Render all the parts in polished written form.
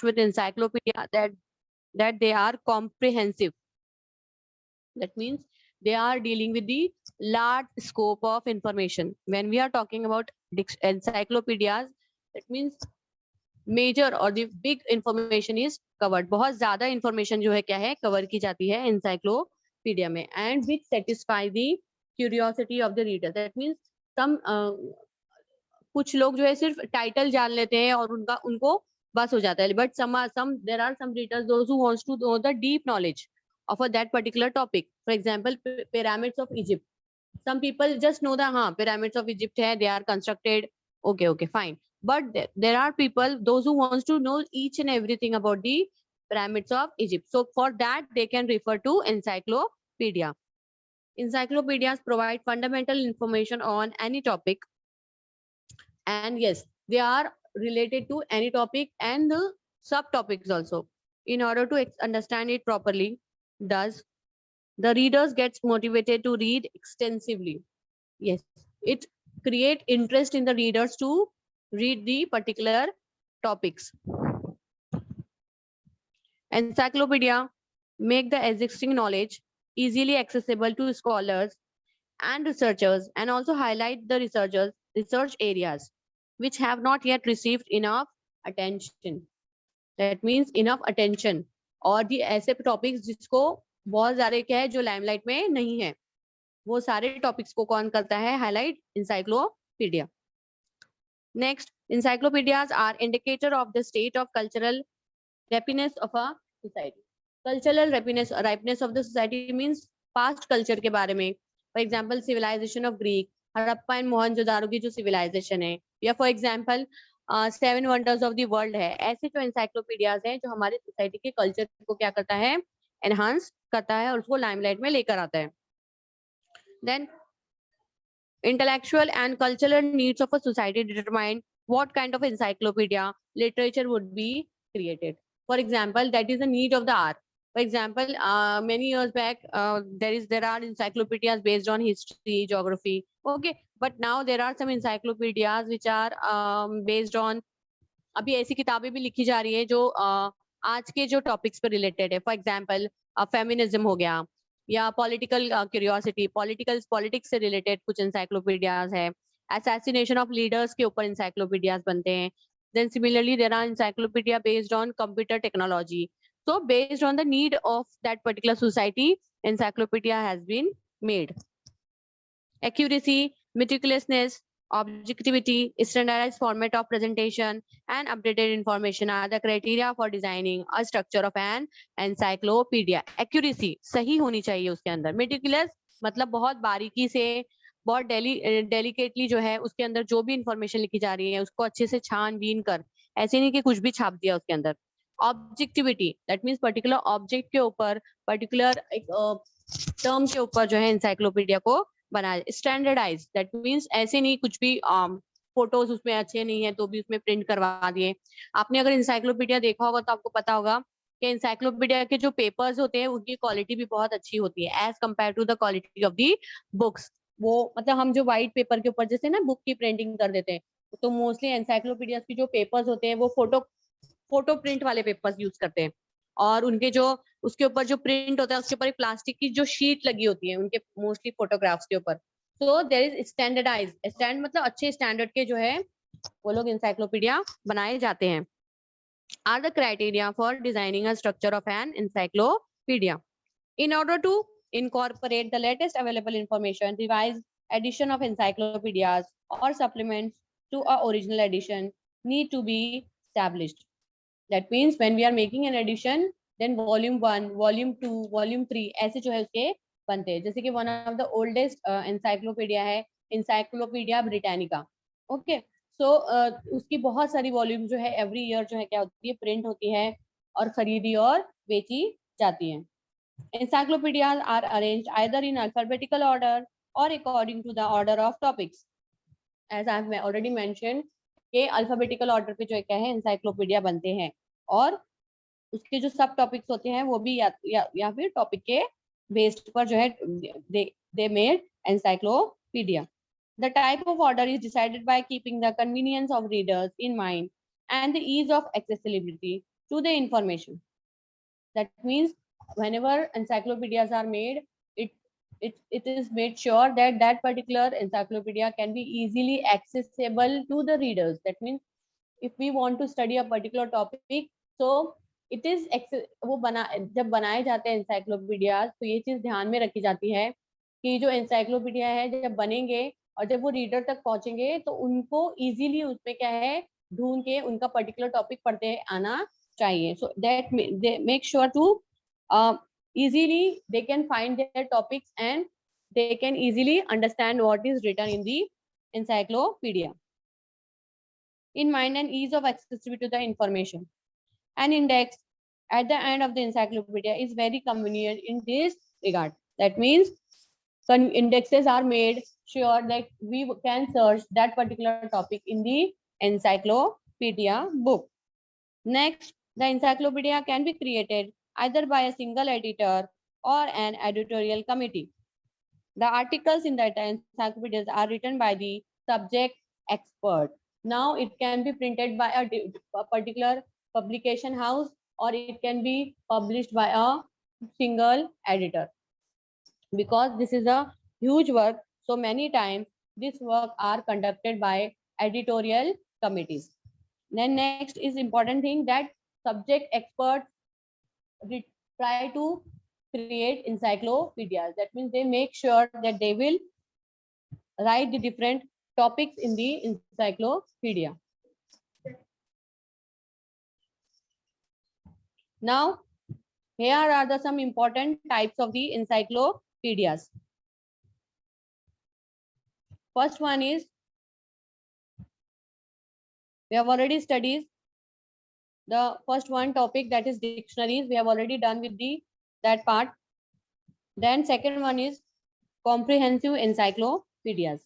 with encyclopedia that they are comprehensive. That means they are dealing with the large scope of information. When we are talking about encyclopedias, that means major or the big information is covered. बहुत ज्यादा information जो है क्या है cover की जाती है encyclopedia में, and which satisfy the curiosity of the reader. That means some कुछ लोग जो है सिर्फ टाइटल जान लेते हैं और उनको बस हो जाता है, but some there are some readers those who wants to know the deep knowledge of that particular topic. For example, pyramids of Egypt. Some people just know that pyramids of Egypt hai, they are constructed. Okay, fine. But there are people those who wants to know each and everything about the pyramids of Egypt. So for that they can refer to encyclopedia. Encyclopedias provide fundamental information on any topic, and yes, they are related to any topic and the subtopics also. In order to understand it properly, thus the readers gets motivated to read extensively. Yes, it create interest in the readers to read the particular topics. Encyclopedia make the existing knowledge easily accessible to scholars and researchers, and also highlight the research areas which have not yet received enough attention. That means enough attention, और the ऐसे topics जिसको बहुत ज़्यादा क्या है जो limelight में नहीं है, वो सारे topics को कौन करता है highlight? Encyclopedia. Next, encyclopedias are indicator of the state of cultural ripeness of a society. Cultural ripeness of the society means past culture के बारे में. For example, civilization of Greek, Harappa and Mohenjodaro की जो civilization है, या for example 7 wonders of the world है. ऐसे जो encyclopedias हैं जो हमारे सोसाइटी के कल्चर को क्या करता है? एनहांस करता है और उसको लाइमलाइट में लेकर आता है. Then intellectual and cultural needs of a society determine what kind of encyclopedia literature would be created. For example, that is the need of the hour. For example, many years back, there are encyclopedias based on history, geography. Okay, but now there are some encyclopedias which are based on. अभी ऐसी किताबें भी लिखी जा रही है जो आज के जो टॉपिक्स पर रिलेटेड है. फॉर एग्जाम्पल फेमिनिज्म हो गया, या पॉलिटिकल क्यूरियोसिटी, पॉलिटिक्स से रिलेटेड कुछ encyclopedias है. असैसिनेशन ऑफ लीडर्स के ऊपर encyclopedias बनते हैं. Then similarly there are encyclopedia based on computer technology. So based on the need of that particular society, encyclopedia has been made. Accuracy, meticulousness, objectivity, standardized format of presentation, and updated information are the criteria for designing a structure of an encyclopedia. Accuracy सही होनी चाहिए उसके अंदर. Meticulous मतलब बहुत बारीकी से, बहुत डेलिकेटली जो है उसके अंदर जो भी इंफॉर्मेशन लिखी जा रही है उसको अच्छे से छानबीन कर, ऐसे नहीं कि कुछ भी छाप दिया उसके अंदर. Objectivity, that means particular object के ऊपर, पर्टिकुलर एक टर्म के ऊपर जो है encyclopedia को बनाया. स्टैंडर्डाइज, दैट मीन्स ऐसे नहीं कुछ भी फोटोज उसमें अच्छे नहीं है तो भी उसमें प्रिंट करवा दिए. आपने अगर encyclopedia देखा होगा तो आपको पता होगा कि encyclopedia के जो पेपर्स होते हैं उनकी क्वालिटी भी बहुत अच्छी होती है as compare to the quality of the books. वो मतलब हम जो व्हाइट पेपर के ऊपर जैसे ना बुक की प्रिंटिंग कर देते हैं, तो मोस्टली encyclopedias की जो पेपर्स होते हैं वो फोटो प्रिंट वाले पेपर्स यूज करते हैं, और उनके जो उसके ऊपर जो प्रिंट होता है उसके ऊपर एक प्लास्टिक की जो शीट लगी होती है उनके मोस्टली फोटोग्राफ्स के ऊपर. So there is standardise, stand मतलब अच्छे स्टैंडर्ड के जो है वो लोग encyclopedia बनाए जाते हैं. Are the criteria for designing a structure of an encyclopedia. In order to incorporate the latest available information, revise edition of encyclopedias or supplements to a original edition need to be established. That means when we are making an edition, then volume 1, volume 2, volume 3 ऐसे जो है उसके बनते हैं. जैसे कि one of the oldest encyclopedia है Encyclopedia Britannica. Okay, so उसकी बहुत सारी वॉल्यूम जो है एवरी ईयर जो है क्या होती है, प्रिंट होती है और खरीदी और बेची जाती है. Encyclopedias are arranged either in alphabetical order or according to the order of topics. As I have already mentioned, कि अल्फाबेटिकल ऑर्डर पे जो है क्या है encyclopedia बनते हैं, और उसके जो सब टॉपिक्स होते हैं वो भी या फिर टॉपिक के बेस्ड पर जो है they made encyclopedia. The type of order is decided by keeping the convenience of readers in mind and the ease of accessibility to the information. That means whenever encyclopedias are made, it is made sure that that particular encyclopedia can be easily accessible to the readers. That means if we want to study a particular topic, so it is वो बना जब बनाए जाते हैं encyclopedias, तो ये चीज ध्यान में रखी जाती है कि जो encyclopedia है जब बनेंगे और जब वो रीडर तक पहुंचेंगे तो उनको इजीली उसमें क्या है ढूंढ के उनका पर्टिकुलर टॉपिक पढ़ते आना चाहिए. So that they make sure to easily they can find their topics and they can easily understand what is written in the encyclopedia. In mind and ease of accessibility to the information. An index at the end of the encyclopedia is very convenient in this regard. That means indexes are made sure that we can search that particular topic in the encyclopedia book. Next, the encyclopedia can be created either by a single editor or an editorial committee. The articles in the encyclopedias are written by the subject expert. Now it can be printed by a particular publication house or it can be published by a single editor. Because this is a huge work, so many times this work are conducted by editorial committees. Then next is important thing that subject experts try to create encyclopedias. That means they make sure that they will write the different topics in the encyclopedia. Now, here are the some important types of the encyclopedias. First one is, we have already studied the first one topic, that is dictionaries. We have already done with that part. Then second one is comprehensive encyclopedias.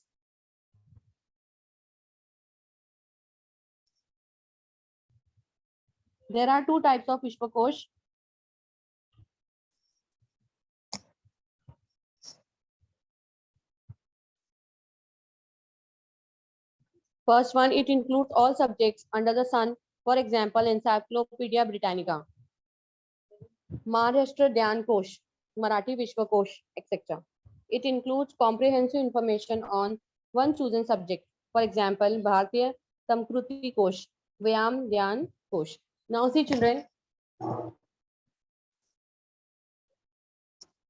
There are two types of Vishwakosh. First one, it includes all subjects under the sun. For example, Encyclopedia Britannica, Maharashtra Dhyan Kosh, Marathi Vishwakosh, etc. It includes comprehensive information on one chosen subject. For example, Bharatiya Samskruti Kosh, Vyam Dhyan Kosh. Now see children,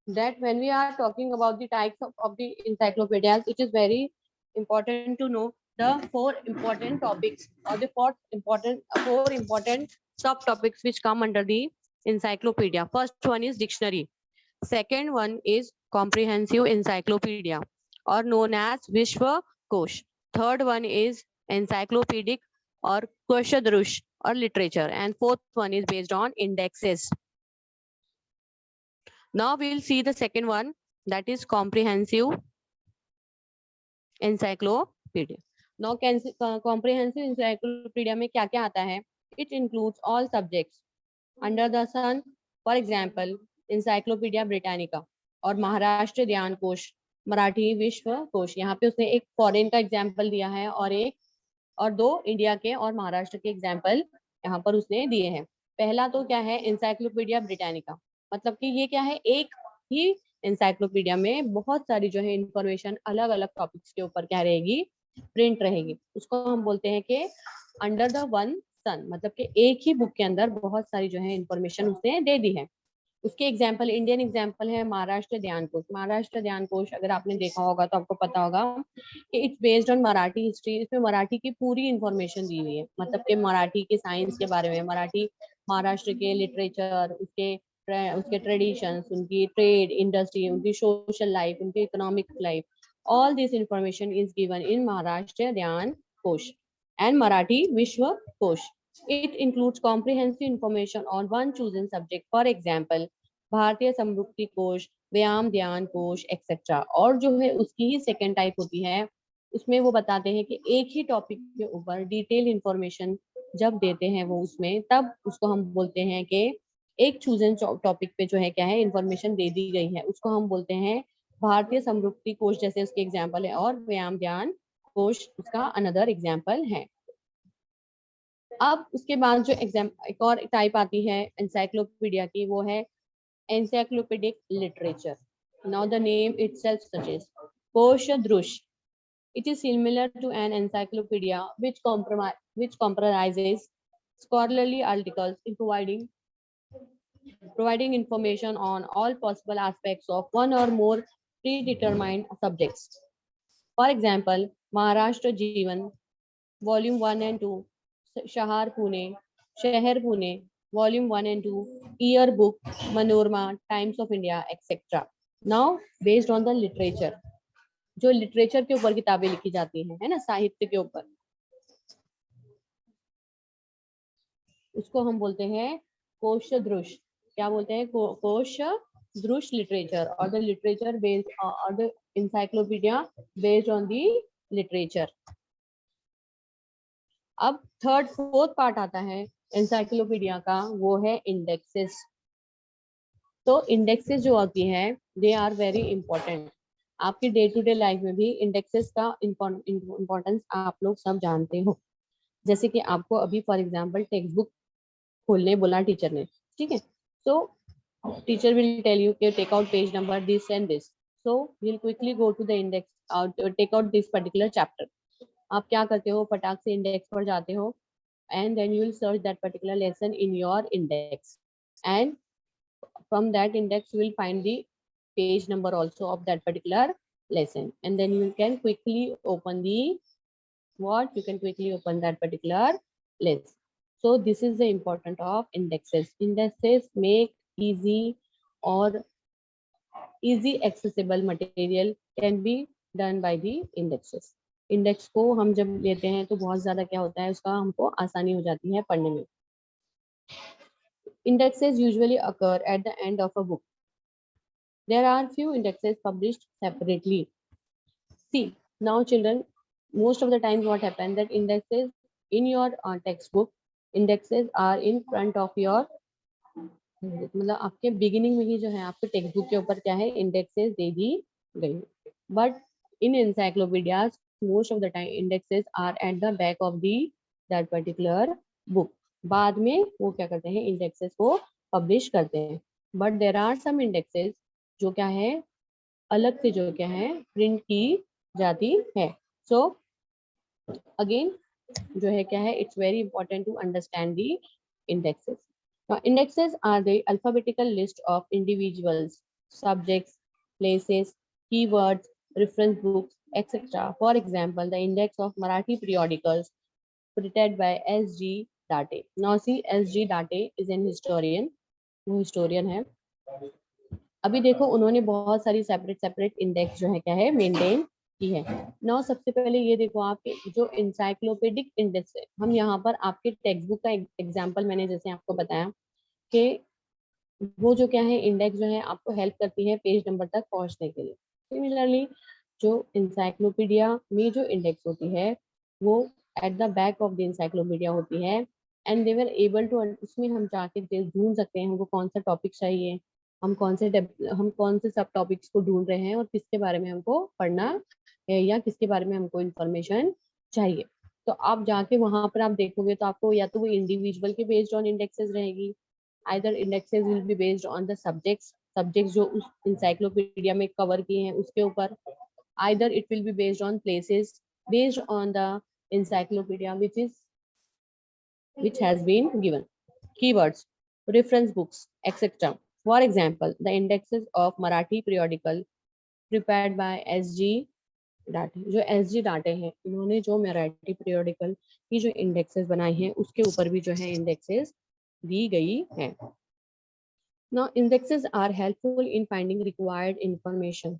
that when we are talking about the types of the encyclopedias, it is very important to know the four important topics or the four important subtopics which come under the encyclopedia. First one is dictionary. Second one is comprehensive encyclopedia or known as Vishwakosh. Third one is encyclopedic or Koshadrush or literature. And fourth one is based on indexes. Now we will see the second one, that is comprehensive encyclopedia. Now comprehensive encyclopedia में क्या क्या आता है? It includes all subjects under the sun. For example, Encyclopedia Britannica और महाराष्ट्र ध्यान कोश, मराठी विश्व कोश. यहाँ पे उसने एक फॉरेन का एग्जाम्पल दिया है और दो इंडिया के और महाराष्ट्र के एग्जाम्पल यहाँ पर उसने दिए हैं. पहला तो क्या है, Encyclopedia Britannica, मतलब कि ये क्या है, एक ही encyclopedia में बहुत सारी जो है इंफॉर्मेशन अलग अलग टॉपिक्स के ऊपर क्या रहेगी, प्रिंट रहेगी. उसको हम बोलते हैं कि अंडर द वन सन, मतलब कि एक ही बुक के अंदर बहुत सारी जो है इंफॉर्मेशन उसने दे दी है. उसके एग्जाम्पल, इंडियन एग्जाम्पल है महाराष्ट्र ध्यान कोश. महाराष्ट्र ध्यान कोश अगर आपने देखा होगा तो आपको पता होगा कि it's based on Marathi history. इसमें मराठी की पूरी इंफॉर्मेशन दी हुई है, मतलब कि मराठी के साइंस के बारे में, मराठी महाराष्ट्र के लिटरेचर, उसके ट्रेडिशंस, उनकी ट्रेड इंडस्ट्री, उनकी सोशल लाइफ, उनकी economic life, all this information is given in Maharashtra Dhyan कोश and Marathi Vishwakosh. It includes comprehensive information on one chosen subject. For example, भारतीय समृद्धि कोश, व्यायाम ध्यान कोश, एक्सेट्रा. और जो है उसकी ही सेकेंड टाइप होती है, उसमें वो बताते हैं कि एक ही टॉपिक के ऊपर डिटेल इंफॉर्मेशन जब देते हैं वो उसमें, तब उसको हम बोलते हैं कि एक चूजन टॉपिक पे जो है क्या है इंफॉर्मेशन दे दी गई है, उसको हम बोलते हैं भारतीय समृद्धि कोश, जैसे उसके एग्जाम्पल है, और व्यायाम ध्यान कोश उसका अनदर एग्जाम्पल है. अब उसके बाद जो एग्जाम एक और टाइप आती है एनसाइक्लोपीडिया की, वो है encyclopedic literature. Now the name itself suggests Koshadrush. It is similar to an encyclopedia which comprises scholarly articles in providing information on all possible aspects of one or more predetermined subjects. For example, Maharashtra Jeevan, Volume 1 and 2, Shahar Pune, Volume 1 and 2, Yearbook, Manorama, Times of India, etc. Now, based on the literature, जो literature के ऊपर किताबें लिखी जाती हैं, है ना, साहित्य के ऊपर, उसको हम बोलते हैं कोशदृश. क्या बोलते हैं? कोशदृश लिटरेचर, और द लिटरेचर बेस्ड और the encyclopedia based on the literature. अब थर्ड फोर्थ पार्ट आता है एनसाइक्लोपीडिया का, वो है इंडेक्सेस. तो इंडेक्सेस जो होती है, दे आर वेरी इंपॉर्टेंट. आपकी डे टू डे लाइफ में भी इंडेक्सेस का इम्पोर्टेंस आप लोग सब जानते हो. जैसे कि आपको अभी फॉर एग्जांपल टेक्स्ट बुक खोलने बोला टीचर ने, ठीक है, तो टीचर विल टेल यू कि take out page number this and this. So will quickly go to the index, take out this particular chapter. आप क्या करते हो, फटाक से इंडेक्स पर जाते हो and then you will search that particular lesson in your index, and from that index you will find the page number also of that particular lesson, and then you can quickly open the what you can quickly open that particular lesson. So this is the importance of indexes. Indexes make easy or easy accessible material can be done by the indexes. Index को हम जब लेते हैं तो बहुत ज्यादा क्या होता है, उसका हमको आसानी हो जाती है पढ़ने में. Indexes usually occur at the end of a book. There are few indexes published separately. See, now children, most of the times what happens that indexes in your textbook, indexes are in front of your, मतलब आपके beginning में ही जो है आपके text book के ऊपर क्या है, इंडेक्सेस दे दी गई. But in encyclopedias most of the time indexes are at the back of the that particular book. बाद में वो क्या करते हैं, इंडेक्सेस को पब्लिश करते हैं. But there are some indexes जो क्या है, अलग से जो क्या है प्रिंट की जाती है. सो अगेन जो है क्या है, it's very important to understand the indexes. Now, indexes are the alphabetical list of individuals, subjects, places, keywords, reference books, etc. For example, the index of Marathi periodicals printed by S.G. Date. Now, see, S.G. Date is an historian. वो historian है. अभी देखो उन्होंने बहुत सारी separate index जो है क्या है मेंटेन की है. नाउ सबसे पहले ये देखो, आपके जो इंसाइक्लोपीडिक इंडेक्स है, हम यहाँ पर आपके टेक्स्ट बुक का एग्जांपल मैंने जैसे आपको बताया कि वो जो क्या है इंडेक्स जो है आपको हेल्प करती है पेज नंबर तक पहुंचने के लिए. सिमिलरली जो इंसाइक्लोपीडिया में जो इंडेक्स होती है वो at the back of the encyclopedia होती है, and they were able to, उसमें हम जाके ढूंढ सकते हैं हमको कौन सा टॉपिक चाहिए, हम कौन से सब टॉपिक्स को ढूंढ रहे हैं और किसके बारे में हमको पढ़ना है या किसके बारे में हमको इंफॉर्मेशन चाहिए. तो आप जाके वहां पर आप देखोगे तो आपको या तो वो इंडिविजुअल के बेस्ड ऑन इंडेक्सेस रहेगी, either indexes will be based on the subjects जो उस encyclopedia में कवर किए हैं उसके ऊपर, either it will be based on places based on the encyclopedia which has been given, keywords, reference books, etc. For example, the indexes of Marathi periodical prepared by S.G. डाटे. जो S.G. डाटे हैं, इन्होंने जो मराठी पीरियोडिकल की जो indexes बनाई हैं उसके ऊपर भी जो है इंडेक्सेस दी गई है. Now, indexes are helpful in finding required information.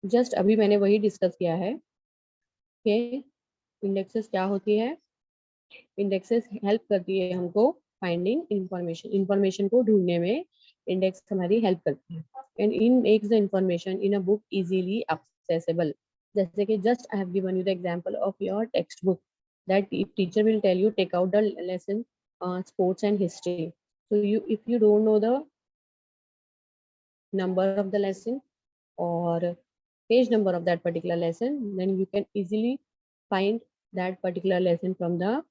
Just अभी मैंने वही डिस्कस किया है कि इंडेक्सेस क्या होती है. इंडेक्सेस हेल्प करती है हमको फाइंडिंग इंफॉर्मेशन को ढूंढने में इंडेक्स हमारी हेल्प करती है. And in makes the information in a book easily accessible. जैसे कि just I have given you the example of your text book that teacher will tell you take out the lesson sports and history. So if you don't know the number of the lesson or page number of that particular lesson, then you can easily find that particular lesson from the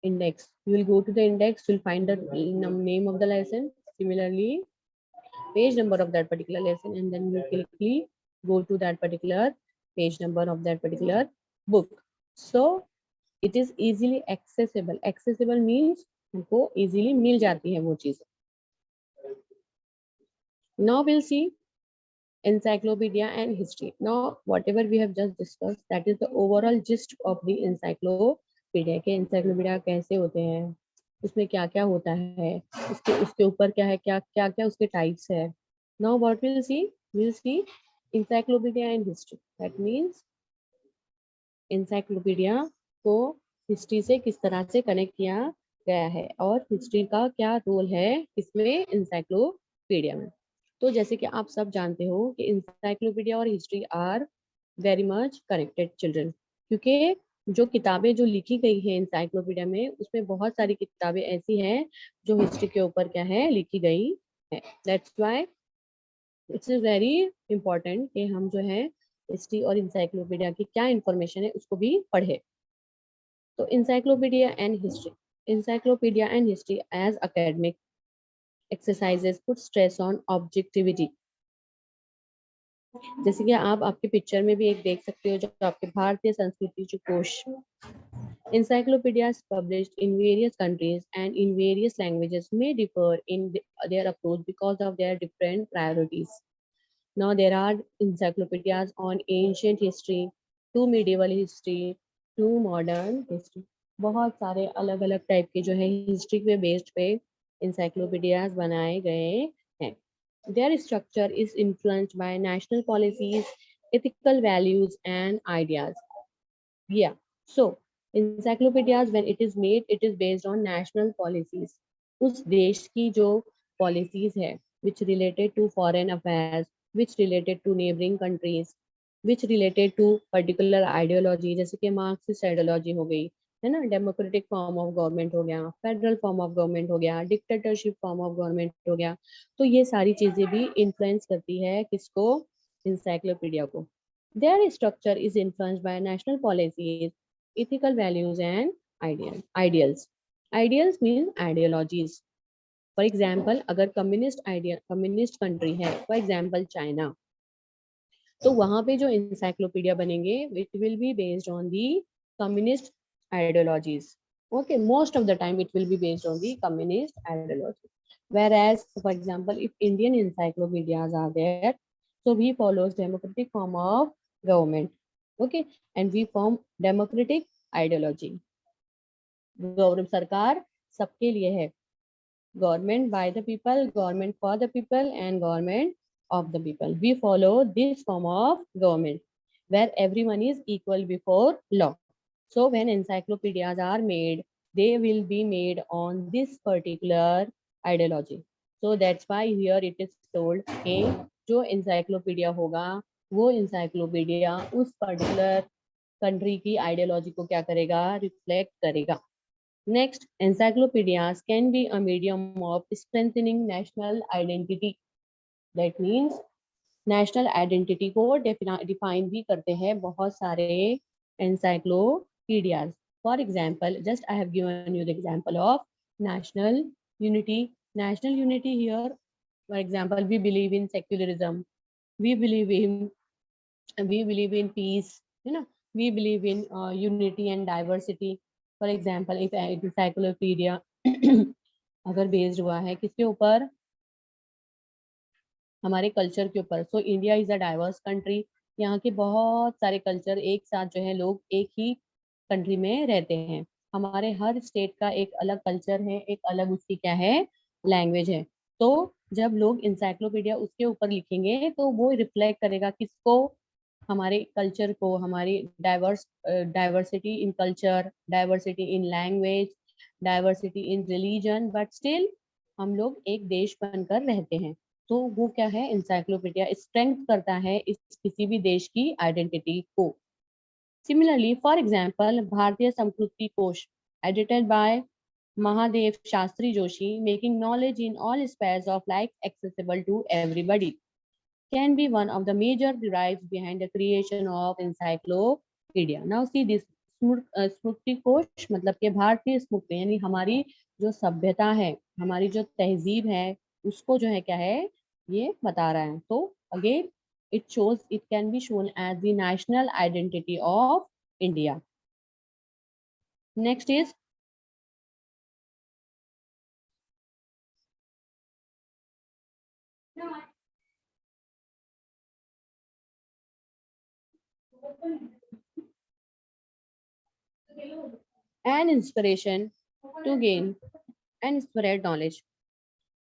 index. You will go to the index, you'll find the name of the lesson, similarly page number of that particular lesson, and then you quickly go to that particular page number of that particular book. So it is easily accessible. Accessible means हमको easily मिल जाती है वो चीज. Now we'll see encyclopedia and history. Now whatever we have just discussed, that is the overall gist of the encyclopedia. के encyclopedia कैसे होते हैं, उसमें क्या क्या होता है, उसके ऊपर क्या है, क्या क्या क्या उसके टाइप्स है. Now what we'll see encyclopedia and history. That means encyclopedia को हिस्ट्री से किस तरह से कनेक्ट किया गया है और हिस्ट्री का क्या रोल है इसमें encyclopedia में. तो जैसे कि आप सब जानते हो कि इंसाइक्लोपीडिया और history are very much connected children, क्योंकि जो किताबें जो लिखी गई है इंसाइक्लोपीडिया में, उसमें बहुत सारी किताबें ऐसी हैं जो हिस्ट्री के ऊपर क्या है लिखी गई है. That's why it's very important कि हम जो है हिस्ट्री और इंसाइक्लोपीडिया की क्या इंफॉर्मेशन है उसको भी पढ़े. तो encyclopedia and history as academic exercises put stress on objectivity. जैसे कि आप आपके पिक्चर में भी एक देख सकते हो जो आपके भारतीय संस्कृति जो कोश. Encyclopedias published in various countries and in various languages may differ in their approach because of their different priorities. Now there are encyclopedias on ancient history, to medieval history, to modern history. बहुत सारे अलग अलग type के जो है history पे based पे encyclopedias बनाए गए हैं. Their structure is influenced by national policies, ethical values and ideas. Yeah. So encyclopedias when it is made, it is based on national policies. उस देश की जो policies है which related to foreign affairs, which related to neighboring countries, which related to particular ideology, जैसे कि Marxist ideology हो गई है ना, डेमोक्रेटिक फॉर्म ऑफ गवर्नमेंट हो गया, फेडरल फॉर्म ऑफ गवर्नमेंट हो गया, डिक्टेटरशिप फॉर्म ऑफ गवर्नमेंट हो गया. तो ये सारी चीजें भी इन्फ्लुएंस करती है किसको, इंसाइक्लोपीडिया को. There structure is influenced by national policies, ethical values and ideals mean ideologies. For example, अगर कम्युनिस्ट कंट्री है, फॉर एग्जाम्पल चाइना, तो वहां पे जो इंसाइक्लोपीडिया बनेंगे it will be based on the communist ideologies. Okay, most of the time it will be based on the communist ideology. Whereas, for example, if Indian encyclopedias are there, so we follows democratic form of government. Okay, and we form democratic ideology. Government सरकार सबके लिए है, government by the people, government for the people and government of the people. We follow this form of government where everyone is equal before law. So when encyclopedias are made, they will be made on this particular ideology. So that's why here it is told कि जो encyclopedia होगा वो encyclopedia उस particular country की ideology को क्या करेगा, reflect करेगा. Next, encyclopedias can be a medium of strengthening national identity. That means national identity को define भी करते हैं बहुत सारे encyclopedias. For example, just I have given you the example of national unity. National unity here, for example, we believe in secularism, we believe in peace, you know, we believe in unity and diversity. For example, if encyclopedia अगर based हुआ है किसके ऊपर, हमारे culture के ऊपर. So India is a diverse country, यहाँ के बहुत सारे कल्चर एक साथ जो है लोग एक ही कंट्री में रहते हैं. हमारे हर स्टेट का एक अलग कल्चर है, एक अलग उसकी क्या है लैंग्वेज है. तो जब लोग इंसाइक्लोपीडिया उसके ऊपर लिखेंगे तो वो रिफ्लेक्ट करेगा किसको, हमारे कल्चर को, हमारी diversity in culture, diversity in language, diversity in religion, but still हम लोग एक देश बनकर रहते हैं. तो वो क्या है, इंसाइक्लोपीडिया स्ट्रेंथ करता है इस किसी भी देश की आइडेंटिटी को. Similarly for example, Bharatiya Sanskriti Kosh edited by Mahadev Shastri Joshi, making knowledge in all spheres of life accessible to everybody. can be one of the major drives behind the creation of encyclopedia. Now see this स्मृति कोश मतलब कि भारतीय स्मृति यानी हमारी जो सभ्यता है, हमारी जो तहजीब है, उसको जो है क्या है ये बता रहा है. तो again it can be shown as the national identity of India. Next is an inspiration to gain and spread knowledge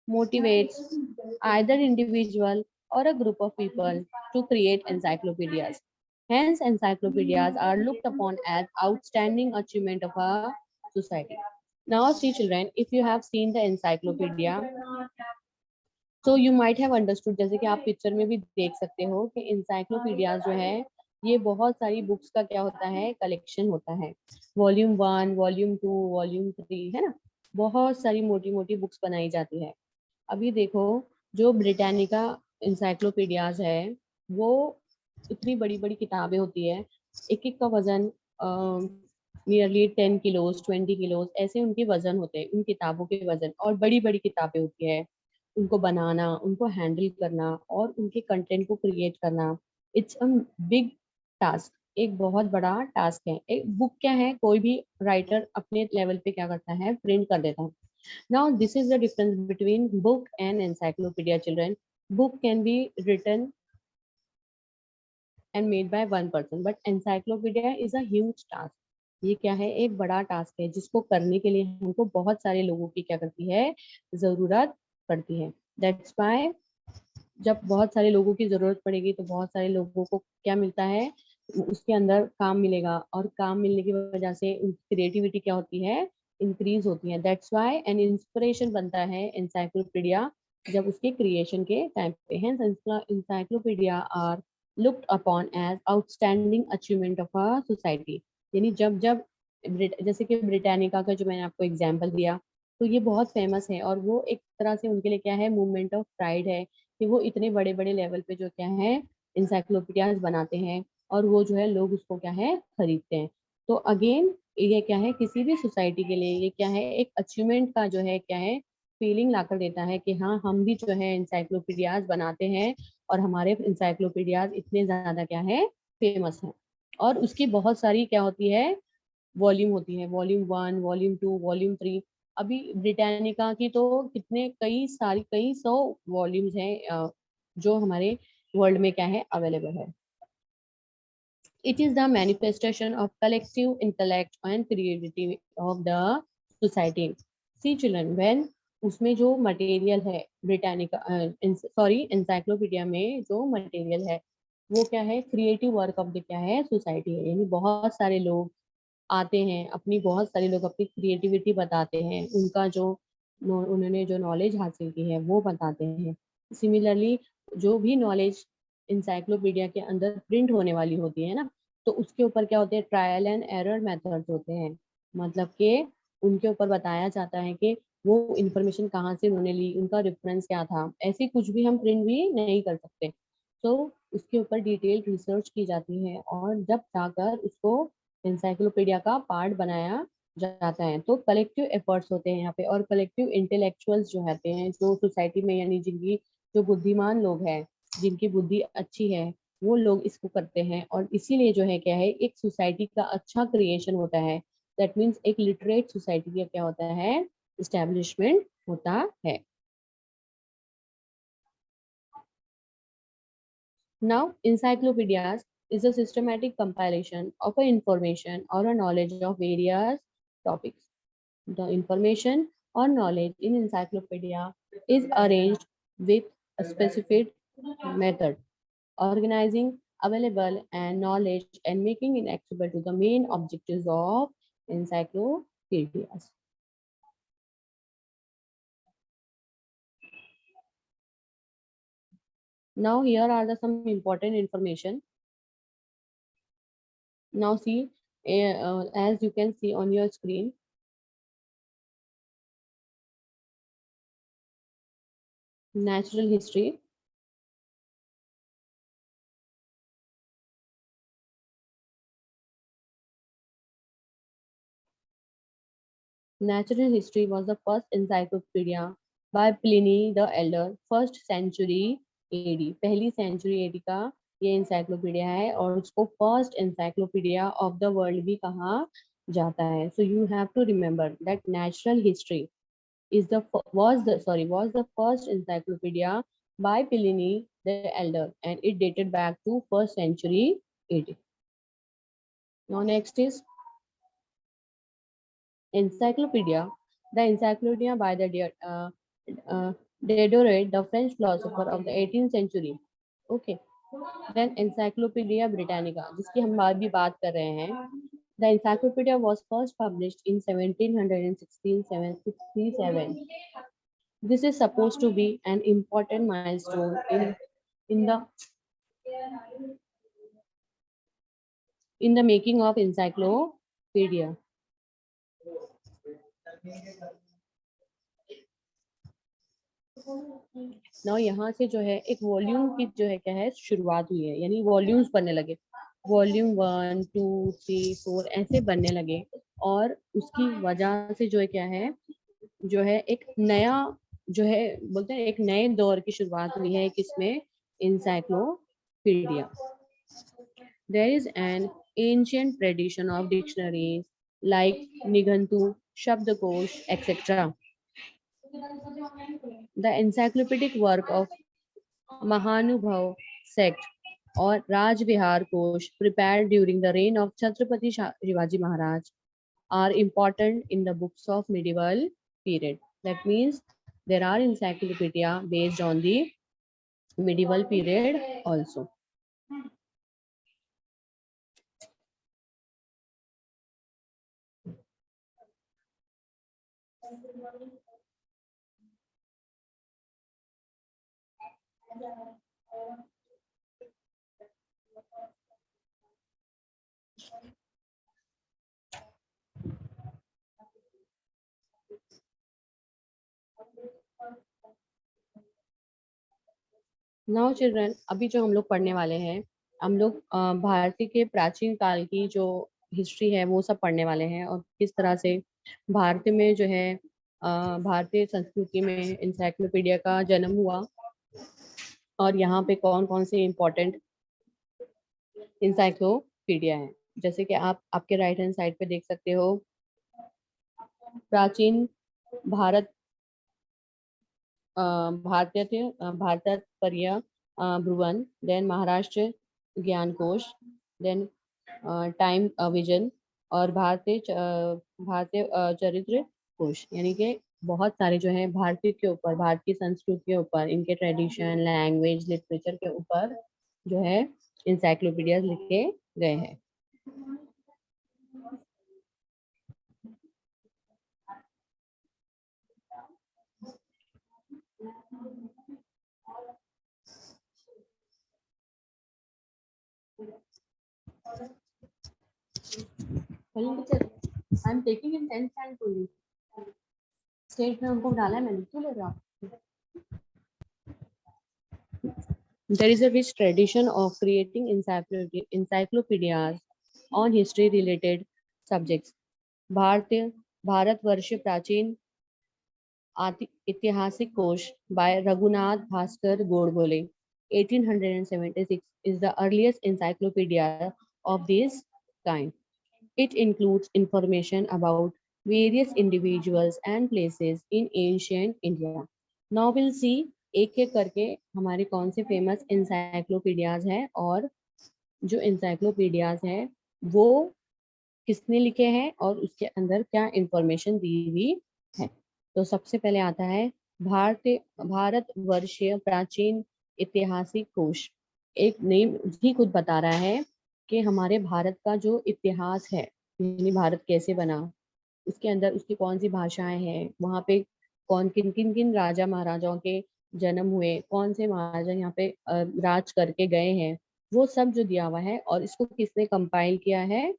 motivates either individual or a group of people to create encyclopedias. Hence, encyclopedias are looked upon as outstanding achievement of a society. Now, see children, if you have seen the encyclopedia, so you might have understood, जैसे कि आप picture में भी देख सकते हो कि encyclopedias जो है ये बहुत सारी बुक्स का क्या होता है कलेक्शन होता है. वॉल्यूम 1, वॉल्यूम 2, वॉल्यूम 3 है ना. बहुत सारी मोटी मोटी बुक्स बनाई जाती है. अभी देखो जो ब्रिटानिका इंसाइक्लोपीडियाज है वो इतनी बड़ी बड़ी किताबें होती है. एक एक का वजन नियरली 10 किलोज 20 किलोज ऐसे उनके वजन होते हैं, उन किताबों के वजन. और बड़ी बड़ी किताबें होती है, उनको बनाना, उनको हैंडल करना और उनके कंटेंट को क्रिएट करना, इट्स अ बिग टास्क. एक बहुत बड़ा टास्क है. एक बुक क्या है, कोई भी राइटर अपने लेवल पे क्या करता है प्रिंट कर देता है. Now, this is the difference between book and encyclopedia, children. Book can be written and made by one person, but encyclopedia is a huge task. ये क्या है, एक बड़ा टास्क है जिसको करने के लिए हमको बहुत सारे लोगों की क्या करती है जरूरत पड़ती है. That's why जब बहुत सारे लोगों की जरूरत पड़ेगी तो बहुत सारे लोगों को क्या मिलता है, उसके अंदर काम मिलेगा और काम मिलने की वजह से उनकी क्रिएटिविटी क्या होती है इंक्रीज होती है. दैट्स व्हाई एन इंस्पिरेशन बनता है एनसाइक्लोपीडिया जब उसके क्रिएशन के टाइम पे. Hence encyclopedia are looked upon as outstanding achievement of a society. यानी जब जब जैसे कि ब्रिटानिका का जो मैंने आपको एग्जाम्पल दिया तो ये बहुत फेमस है और वो एक तरह से उनके लिए क्या है मूवमेंट ऑफ प्राइड है कि वो इतने बड़े बड़े लेवल पे जो क्या है इंसाइक्लोपीडियाज बनाते हैं और वो जो है लोग उसको क्या है खरीदते हैं. तो अगेन ये क्या है किसी भी सोसाइटी के लिए ये क्या है एक अचीवमेंट का जो है क्या है फीलिंग लाकर देता है कि हाँ हम भी जो है इंसाइक्लोपीडियाज बनाते हैं और हमारे इंसाइक्लोपीडियाज इतने ज्यादा क्या है फेमस हैं. और उसकी बहुत सारी क्या होती है वॉल्यूम होती है, वॉल्यूम 1, वॉल्यूम 2, वॉल्यूम 3. अभी ब्रिटानिका की तो कितने कई सौ वॉल्यूम्स हैं जो हमारे वर्ल्ड में क्या है अवेलेबल है. It is the manifestation of collective intellect and creativity of the society. See children, when उसमें जो मटेरियल है ब्रिटानिका सॉरी एनसाइक्लोपीडिया में जो मटेरियल है वो क्या है क्रिएटिव वर्क ऑफ द क्या है सोसाइटी है. यानी बहुत सारे लोग आते हैं, अपनी बहुत सारे लोग अपनी क्रिएटिविटी बताते हैं, उनका जो उन्होंने जो नॉलेज हासिल की है वो बताते हैं. सिमिलरली जो भी नॉलेज इंसाइक्लोपीडिया के अंदर प्रिंट होने वाली होती है ना तो उसके ऊपर क्या होते हैं ट्रायल एंड एरर मेथड्स होते हैं. मतलब कि उनके ऊपर बताया जाता है कि वो इंफॉर्मेशन कहाँ से उन्होंने ली, उनका रेफरेंस क्या था. ऐसे कुछ भी हम प्रिंट भी नहीं कर सकते. तो उसके ऊपर डिटेल रिसर्च की जाती है और जब जाकर उसको इंसाइक्लोपीडिया का पार्ट बनाया जाता है. तो कलेक्टिव एफर्ट्स होते हैं यहाँ पे और कलेक्टिव इंटेलेक्चुअल्स जो होते हैं जो सोसाइटी में यानी जिनकी जो बुद्धिमान लोग हैं जिनकी बुद्धि अच्छी है वो लोग इसको करते हैं और इसीलिए जो है क्या है एक सोसाइटी का अच्छा क्रिएशन होता है. दैट मीन्स एक लिटरेट सोसाइटी का क्या होता है इस्टेब्लिशमेंट होता है. Now, encyclopedias is a systematic compilation of a information or a knowledge of various topics. The information or knowledge in encyclopedia is arranged with a specific method, organizing available and knowledge and making it accessible to the main objectives of encyclopedias. Now, here are some important information. Now, see, as you can see on your screen, natural history, Natural history was the first encyclopedia by Pliny the Elder, first century AD. पहली century AD का ये encyclopedia है और उसको first encyclopedia of the world भी कहा जाता है. So you have to remember that natural history is the was the first encyclopedia by Pliny the Elder, and it dated back to first century AD. Now next is encyclopedia. The encyclopedia by the Diderot, the French philosopher of the 18th century. Okay. Then Encyclopedia Britannica, जिसकी हम अभी बात कर रहे हैं. The encyclopedia was first published in 1767. This is supposed to be an important milestone in the in the making of encyclopedia. Now यहाँ से जो है एक वॉल्यूम की जो है क्या है शुरुआत हुई है, यानी वॉल्यूम्स बनने लगे. वॉल्यूम 1, 2, 3, 4 ऐसे बनने लगे और उसकी वजह से जो है क्या है, जो है एक नया जो है बोलते हैं एक नए दौर की शुरुआत हुई है किसमें, encyclopedia. There is an ancient tradition of dictionaries like Nighantu, Shabdakosh, etc. The encyclopedic work of Mahanubhav sect or Rajvihar Kosh prepared during the reign of Chhatrapati Shivaji Maharaj are important in the books of medieval period. That means there are encyclopedia based on the medieval period also. Now children, अभी जो हम लोग पढ़ने वाले हैं, हम लोग भारतीय के प्राचीन काल की जो हिस्ट्री है वो सब पढ़ने वाले हैं और किस तरह से भारत में जो है भारतीय संस्कृति में इंसाइक्लोपीडिया का जन्म हुआ और यहाँ पे कौन कौन से इम्पोर्टेंट इंसाइक्लोपीडिया है. जैसे कि आप आपके राइट हैंड साइड पे देख सकते हो, प्राचीन भारत भारतात्पर्य भ्रुवन, देन महाराष्ट्र ज्ञान कोश, देन टाइम विजन और भारतीय चरित्र कोश. यानी कि बहुत सारे जो है भारतीय के ऊपर, भारतीय संस्कृति के ऊपर, इनके ट्रेडिशन, लैंग्वेज, लिटरेचर के ऊपर जो है इंसाइक्लोपीडिया लिखे गए हैं. I am taking in 10th standard only. State में उनको डाला है मैंने, क्यों ले रहा आप? There is a rich tradition of creating encyclopedias on history related subjects. Bharatvarsh प्राचीन ऐतिहासिक कोश by Raghunath Bhaskar Godbole 1876 is the earliest encyclopedia of this kind. It includes information about various individuals and places in ancient India. Now we'll see एक एक करके हमारे कौन से famous इंसाइक्लोपीडियाज हैं और जो इंसाइक्लोपीडियाज हैं वो किसने लिखे हैं और उसके अंदर क्या इंफॉर्मेशन दी हुई है. तो सबसे पहले आता है भारतवर्षीय प्राचीन ऐतिहासिक कोश. एक नेम ही खुद बता रहा है कि हमारे भारत का जो इतिहास है, यानी भारत कैसे बना, उसके अंदर उसकी कौन सी भाषाएं हैं, वहाँ पे कौन किन राजा महाराजाओं के जन्म हुए, कौन से महाराजा यहाँ पे राज करके गए हैं, वो सब जो दिया हुआ है. और इसको किसने कंपाइल किया है?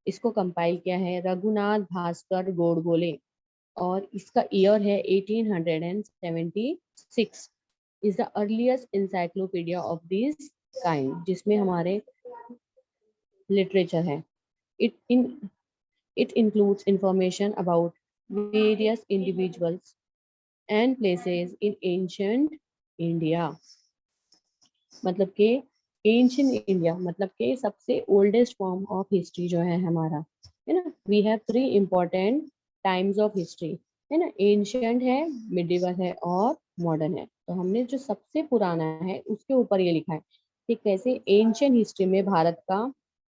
इसको कंपाइल किया है रघुनाथ भास्कर गोडबोले और इसका ईयर है 1876. Is the earliest encyclopedia of this kind, जिसमें हमारे लिटरेचर है. It includes information about various individuals and places in ancient India. मतलब कि एंशियंट इंडिया मतलब कि सबसे ओल्डेस्ट फॉर्म ऑफ हिस्ट्री जो है हमारा, है ना. We have three important times of history, है ना. एंशियंट है, मिडिवल है और मॉडर्न है. तो हमने जो सबसे पुराना है उसके ऊपर ये लिखा है कि कैसे एंशियंट हिस्ट्री में भारत का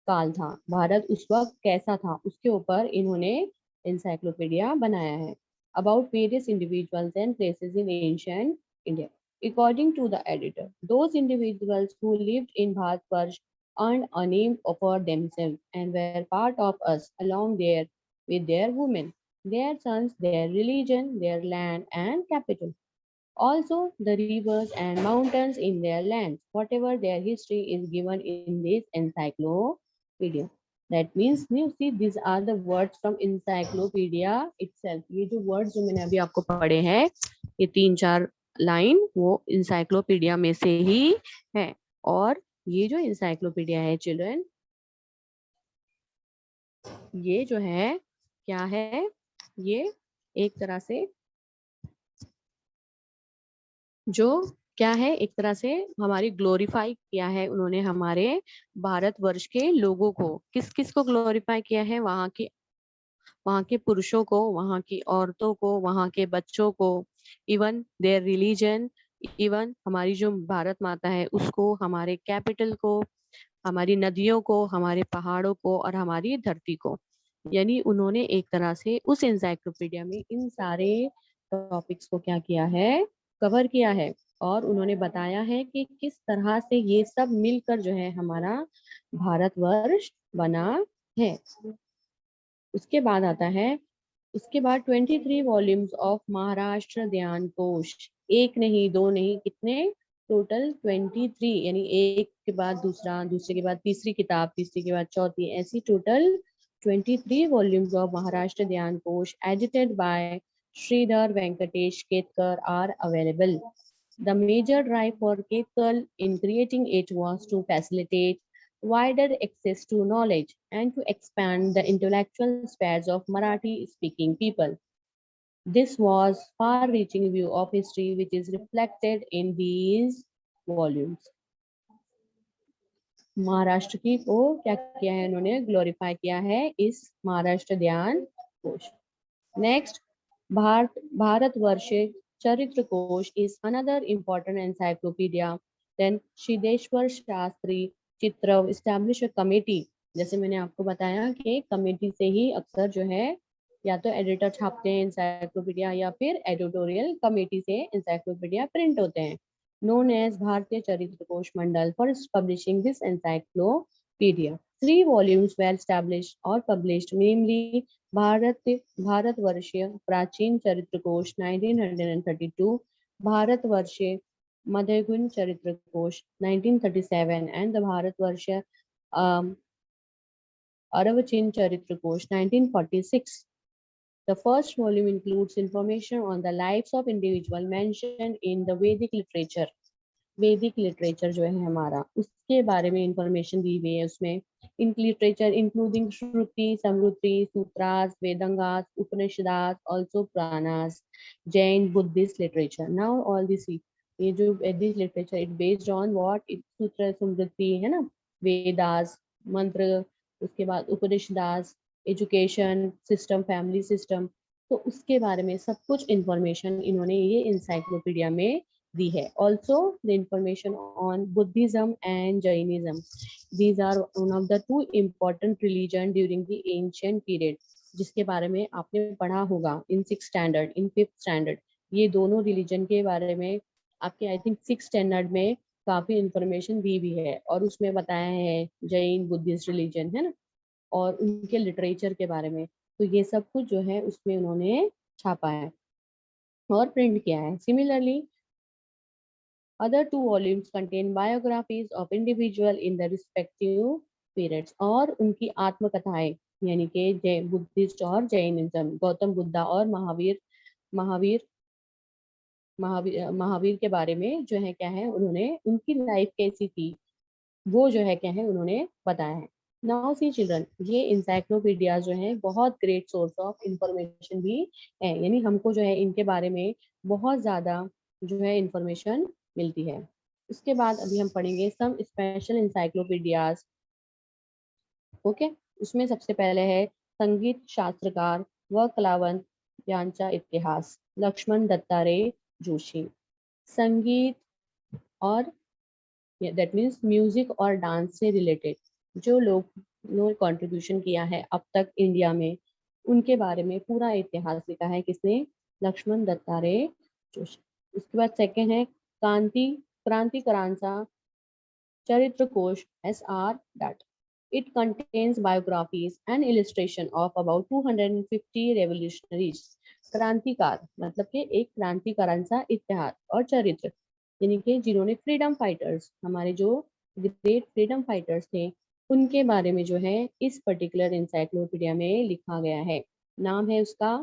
काल था, भारत उस वक्त कैसा था, उसके ऊपर इन्होंने इंसाइक्लोपीडिया बनाया है. About various individuals and places in ancient India. According to the editor, those individuals who lived in Bharatvarsh earned a name for themselves and were part of us along there with their women, their sons, their religion, their land and capital. Also, the rivers and mountains in their lands, whatever their history is given in this encyclopedia. That means, you see, these are the words from encyclopedia itself. ये जो words जो मैंने अभी आपको पढ़े हैं, ये 3-4 line वो इंसाइक्लोपीडिया में से ही है. और ये जो इंसाइक्लोपीडिया है चिल्ड्रन, ये जो है क्या है, ये एक तरह से जो क्या है, एक तरह से हमारी ग्लोरीफाई किया है उन्होंने हमारे भारतवर्ष के लोगों को. किस किस को ग्लोरीफाई किया है? वहाँ के पुरुषों को, वहाँ की औरतों को, वहाँ के बच्चों को, इवन देयर रिलीजन, इवन हमारी जो भारत माता है उसको, हमारे कैपिटल को, हमारी नदियों को, हमारे पहाड़ों को और हमारी धरती को. यानी उन्होंने एक तरह से उस एंसाइक्लोपीडिया में इन सारे टॉपिक्स को क्या किया है, कवर किया है. और उन्होंने बताया है कि किस तरह से ये सब मिलकर जो है हमारा भारतवर्ष बना है. उसके बाद आता है, उसके बाद 23 वॉल्यूम्स ऑफ महाराष्ट्र ध्यान कोश. एक नहीं, दो नहीं, कितने? टोटल 23. यानी एक के बाद दूसरा, दूसरे के बाद तीसरी किताब, तीसरी के बाद चौथी, ऐसी total 23 volumes of Maharashtra Dhyan Kosh edited by Shridhar Venkatesh Ketkar are available. The major drive for Ketkal in creating it was to facilitate wider access to knowledge and to expand the intellectual spheres of Marathi-speaking people. This was far-reaching view of history which is reflected in these volumes. Maharashtra की को क्या किया है इन्होंने, glorify किया है इस महाराष्ट्र ध्यान कोश. नेक्स्ट, भारतवर्ष चरित्र कोश is another important encyclopedia. Then Siddheshwar Shastri चित्र establish a committee. जैसे मैंने आपको बताया कि कमेटी से ही अक्सर जो है या तो एडिटर छापते हैं इंसाइक्लोपीडिया या फिर एडिटोरियल कमेटी से इंसाइक्लोपीडिया प्रिंट होते हैं. known as भारतीय चरित्र कोश मंडल for publishing this encyclopedia. 3 volumes were established or published, namely Bharatvarshiya प्राचीन चरित्र कोश 1932, भारतवर्षीय मध्ययुगीन चरित्र कोश 1937 and the भारतवर्षीय अर्वाचीन चरित्र कोश 1946. The first volume includes information on the lives of individual mentioned in the Vedic literature. वैदिक लिटरेचर जो है हमारा, उसके बारे में इंफॉर्मेशन दी हुई है उसमें. In literature including Shruti, Smriti, sutras, Vedangas, Upanishads, also Puranas, Jain, Buddhist literature. Now all this, ये जो Vedic literature it based on what, sutra, Smriti है ना, वेदास, मंत्र, उसके बाद Upanishads, education system, family system. तो उसके बारे में सब कुछ इंफॉर्मेशन इन्होंने ये इंसाइक्लोपीडिया में दी है. Also the information on Buddhism and Jainism. These are one of the two important religion during the ancient period, जिसके बारे में आपने पढ़ा होगा in 6th standard, in 5th standard. ये दोनों रिलीजन के बारे में आपके आई थिंक 6th स्टैंडर्ड में काफी इंफॉर्मेशन दी भी है और उसमें बताया है जैन बुद्धिस्ट रिलीजन है ना, और उनके लिटरेचर के बारे में. तो ये सब कुछ जो है उसमें उन्होंने छापा है और प्रिंट किया है. Similarly other 2 volumes contain biographies of individual in the respective periods. और उनकी आत्मकथाएं, यानी कि जैन बुद्धिस्ट और जैनिज्म, गौतम बुद्धा और महावीर के बारे में जो है क्या है, उन्होंने उनकी लाइफ कैसी थी वो जो है क्या है उन्होंने बताया है. नाउ सी चिल्ड्रन, ये इंसाइक्लोपीडिया जो है बहुत ग्रेट सोर्स ऑफ इंफॉर्मेशन भी है, यानी हमको जो है इनके बारे में बहुत ज़्यादा जो है इंफॉर्मेशन मिलती है। उसके बाद अभी हम पढ़ेंगे सम स्पेशल इंसाइक्लोपीडियाज। ओके, उसमें सबसे पहले है संगीत शास्त्रकार व कलावंत यांचा इतिहास, लक्ष्मण दत्तारे जोशी। संगीत और दैट मीन्स म्यूजिक और डांस से रिलेटेड जो लोग ने कंट्रीब्यूशन किया है अब तक इंडिया में, उनके बारे में पूरा इतिहास लिखा है किसने? लक्ष्मण दत्तारे जोशी। उसके बाद सेकंड है क्रांतिकारांचा चरित्र कोश, SR Dutt. It contains biographies and illustration of about 250 revolutionaries. क्रांतिकार मतलब कि एक क्रांतिकारांचा इतिहास और चरित्र, यानी कि जिन्होंने फ्रीडम फाइटर्स, हमारे जो ग्रेट फ्रीडम फाइटर्स थे, उनके बारे में जो है इस पर्टिकुलर इंसाइक्लोपीडिया में लिखा गया है। नाम है उसका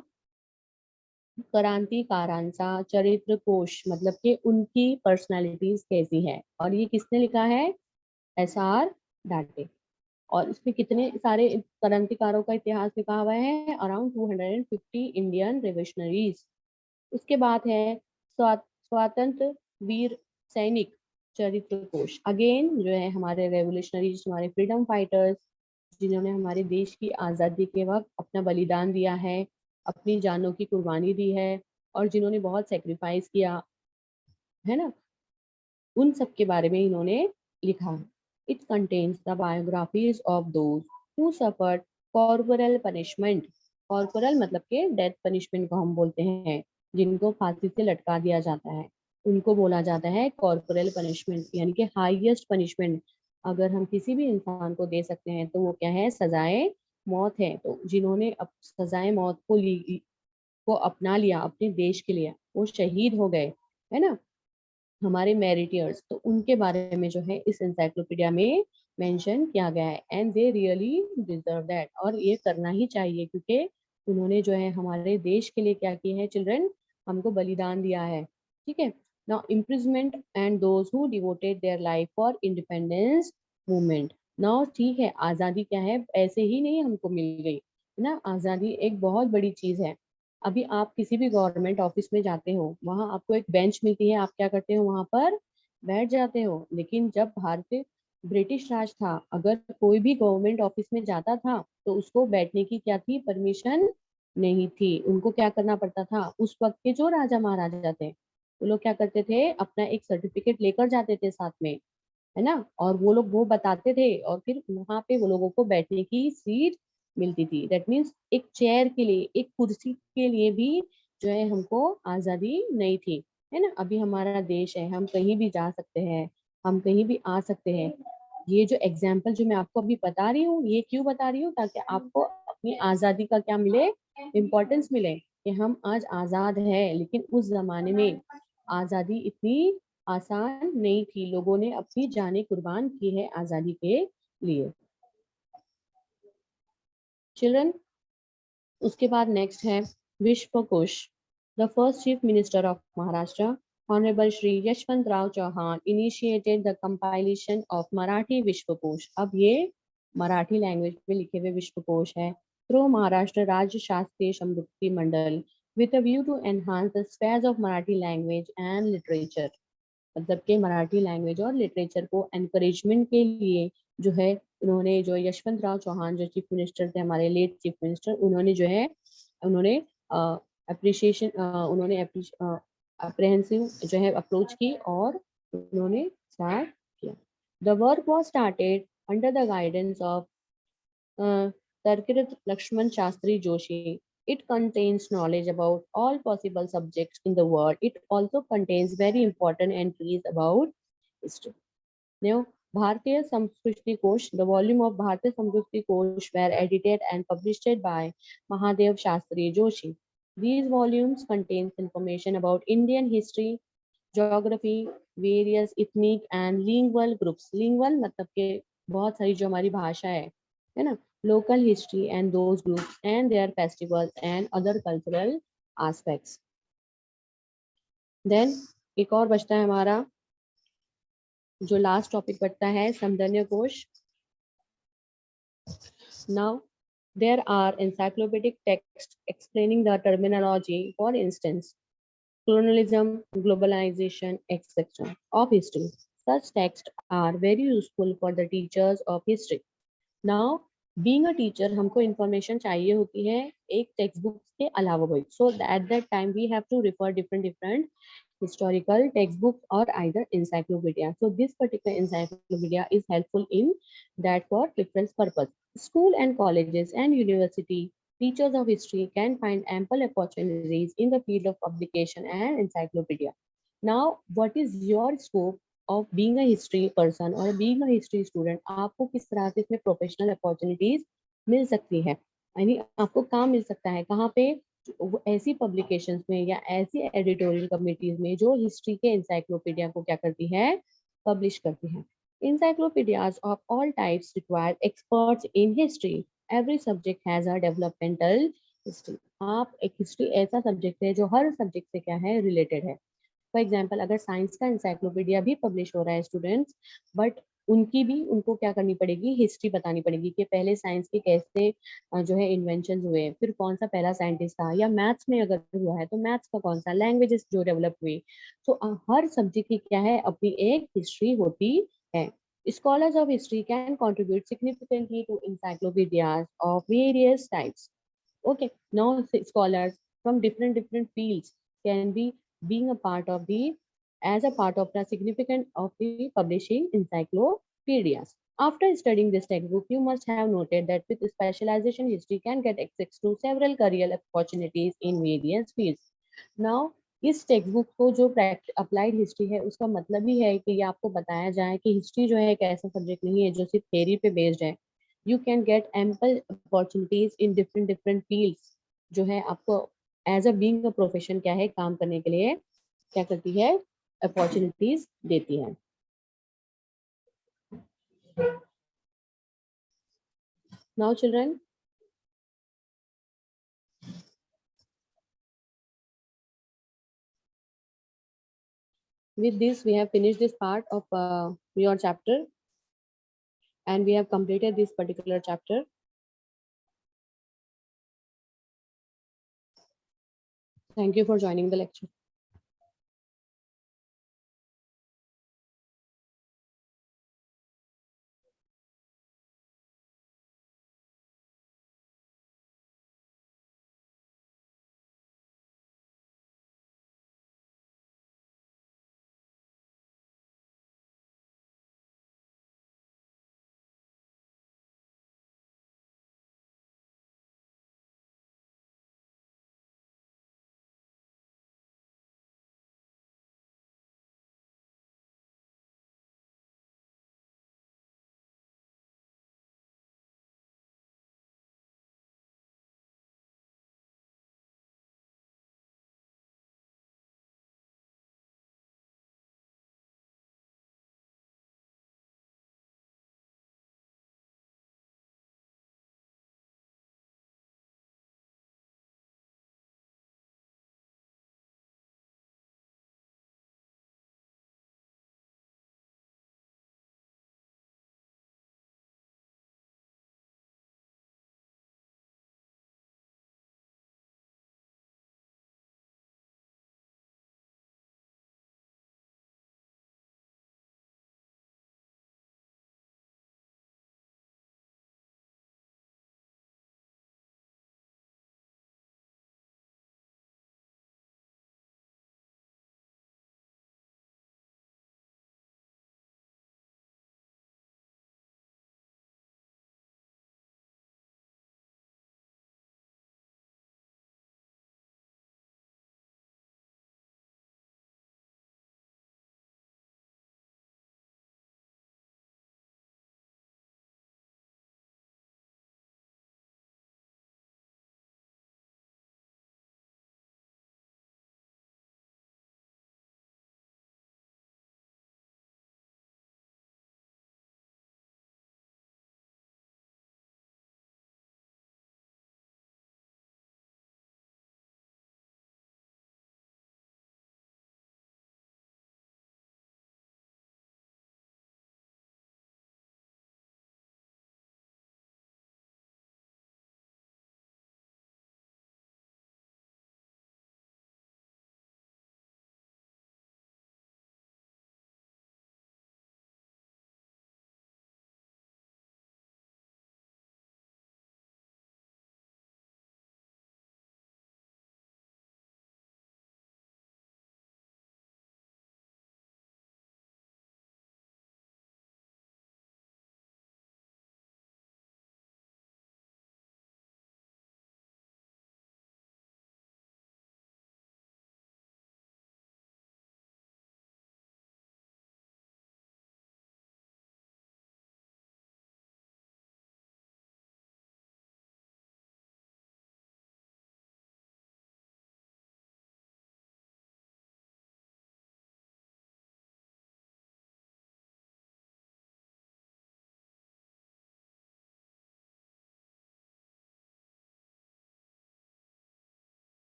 क्रांतिकारांचा चरित्र कोश, मतलब कि उनकी पर्सनालिटीज कैसी है, और ये किसने लिखा है? SR डाटे। और इसमें कितने सारे क्रांतिकारों का इतिहास लिखा हुआ है? Around 250 Indian revolutionaries. उसके बाद है स्वतंत्र वीर सैनिक चरित्र कोश, अगेन जो है हमारे रेवोल्यूशनरीज, हमारे फ्रीडम फाइटर्स, जिन्होंने हमारे देश की आज़ादी के वक्त अपना बलिदान दिया है, अपनी जानों की कुर्बानी दी है, और जिन्होंने बहुत सेक्रीफाइस किया है ना, उन सब के बारे में इन्होंने लिखा है। It contains the biographies of those who suffered corporal punishment. Corporal मतलब के डेथ पनिशमेंट को हम बोलते हैं, जिनको फांसी से लटका दिया जाता है, उनको बोला जाता है कॉर्पोरल पनिशमेंट, यानी कि हाईएस्ट पनिशमेंट अगर हम किसी भी इंसान को दे सकते हैं तो वो क्या है? सजाए मौत है। तो जिन्होंने अब सजाए मौत को अपना लिया अपने देश के लिए, वो शहीद हो गए, है ना, हमारे मेरिटियर्स, तो उनके बारे में जो है इस एनसाइक्लोपीडिया में मेंशन किया गया है। And they really deserve that, और ये करना ही चाहिए, क्योंकि उन्होंने जो है हमारे देश के लिए क्या किया है चिल्ड्रन? हमको बलिदान दिया है। ठीक है। Now imprisonment and those who devoted their life for independence movement. Now ठीक है, आज़ादी क्या है? ऐसे ही नहीं हमको मिल गई है ना, आज़ादी एक बहुत बड़ी चीज़ है। अभी आप किसी भी गवर्नमेंट ऑफिस में जाते हो, वहां आपको एक बेंच मिलती है, आप क्या करते हो? वहां पर बैठ जाते हो। लेकिन जब भारतीय ब्रिटिश राज था, अगर कोई भी गवर्नमेंट ऑफिस में जाता था तो उसको बैठने की क्या थी? परमिशन नहीं थी। उनको क्या करना पड़ता था? उस वक्त के जो राजा महाराजा थे, वो लोग क्या करते थे? अपना एक सर्टिफिकेट लेकर जाते थे साथ में, है ना, और वो लोग वो बताते थे, और फिर वहां पे वो लोगों को बैठने की सीट मिलती थी। दैट मीन्स एक चेयर के लिए, एक कुर्सी के लिए भी जो है हमको आजादी नहीं थी, है ना। अभी हमारा देश है, हम कहीं भी जा सकते हैं, हम कहीं भी आ सकते हैं। ये जो एग्जाम्पल जो मैं आपको अभी बता रही हूँ, ये क्यों बता रही हूँ? ताकि आपको अपनी आजादी का क्या मिले? इम्पोर्टेंस मिले, कि हम आज आजाद है। लेकिन उस जमाने में आजादी इतनी आसान नहीं थी, लोगों ने अपनी जानें कुर्बान की है आजादी के लिए। चिल्ड्रन, उसके बाद नेक्स्ट है Vishwakosh. The first chief minister of Maharashtra honourable Shri Yashwant Rao Chavan initiated the compilation of Marathi Vishwakosh. अब ये मराठी लैंग्वेज में लिखे हुए विश्वकोश है, थ्रू महाराष्ट्र राज्य शास्त्रीय समृद्धि मंडल, with a view to enhance the spheres of Marathi language and literature। मतलब के मराठी लैंग्वेज और लिटरेचर को एनकरेजमेंट के लिए जो है, उन्होंने जो यशवंत राव चौहान जो चीफ मिनिस्टर थे, हमारे लेट चीफ मिनिस्टर, उन्होंने जो है उन्होंने अप्रिशिएशन उन्होंने अप्रहेंसिव जो है अप्रोच की, और उन्होंने स्टार्ट किया। The work was started under the guidance of Tarkirat Lakshman Shastri Joshi. It contains knowledge about all possible subjects in the world. It also contains very important entries about history. Now, Bharatiya Samskriti Kosh, the volume of Bharatiya Samskriti Kosh were edited and published by Mahadev Shastri Joshi. These volumes contains information about Indian history, geography, various ethnic and lingual groups. Lingual मतलब के बहुत सारी जो हमारी भाषा है ना, local history and those groups and their festivals and other cultural aspects. Then एक और बचता है हमारा, जो लास्ट टॉपिक बचता है समदन्य कोश। Now, there are encyclopedic texts explaining the terminology, for instance, colonialism, globalization, etc. of history. Such texts are very useful for the teachers of history. Now, being a teacher, हमको information चाहिए होती है एक text book के अलावा भी. So at that time we have to refer different historical textbooks or either encyclopedia. So this particular encyclopedia is helpful in that for reference purpose. School and colleges and university teachers of history can find ample opportunities in the field of publication and encyclopedia. Now, what is your scope of being a history person or being a history student? आपको किस तरह से इसमें professional opportunities मिल सकती है, यानी आपको काम मिल सकता है कहाँ पे, ऐसी पब्लिकेशंस में या ऐसी एडिटोरियल कमिटीज में जो हिस्ट्री के इंसाइक्लोपीडिया को क्या करती है, पब्लिश करती है. Encyclopedias of all types require experts in history. Every subject has a developmental history. आप एक हिस्ट्री ऐसा सब्जेक्ट है जो हर सब्जेक्ट से क्या है, रिलेटेड है. फॉर एग्जाम्पल अगर साइंस का इंसाइक्लोपीडिया भी पब्लिश हो रहा है स्टूडेंट्स, बट उनकी भी उनको क्या करनी पड़ेगी, हिस्ट्री बतानी पड़ेगी कि पहले साइंस के कैसे जो है इन्वेंशन हुए, फिर कौन सा पहला साइंटिस्ट था, या मैथ्स में अगर हुआ है तो मैथ्स का कौन सा, लैंग्वेजेस जो डेवलप हुई. तो हर सब्जेक्ट की क्या है, अपनी एक हिस्ट्री होती है. Scholars of history can contribute significantly to encyclopedias of various types. Okay, now scholars from different fields can be being a part of the as a part of the significant of the publishing encyclopedias. After studying this textbook, you must have noted that with specialization, history can get access to several career opportunities in various fields. Now, इस text book को जो applied history है उसका मतलब ही है कि ये आपको बताया जाए कि हिस्ट्री जो है एक ऐसा सब्जेक्ट नहीं है जो सिर्फ थ्योरी पे बेस्ड है. You can get ample opportunities in different fields, जो है आपको as a being a profession क्या है, काम करने के लिए क्या करती है, अपॉर्चुनिटीज देती है. Now children, with this we have finished this part of your chapter and we have completed this particular chapter. Thank you for joining the lecture.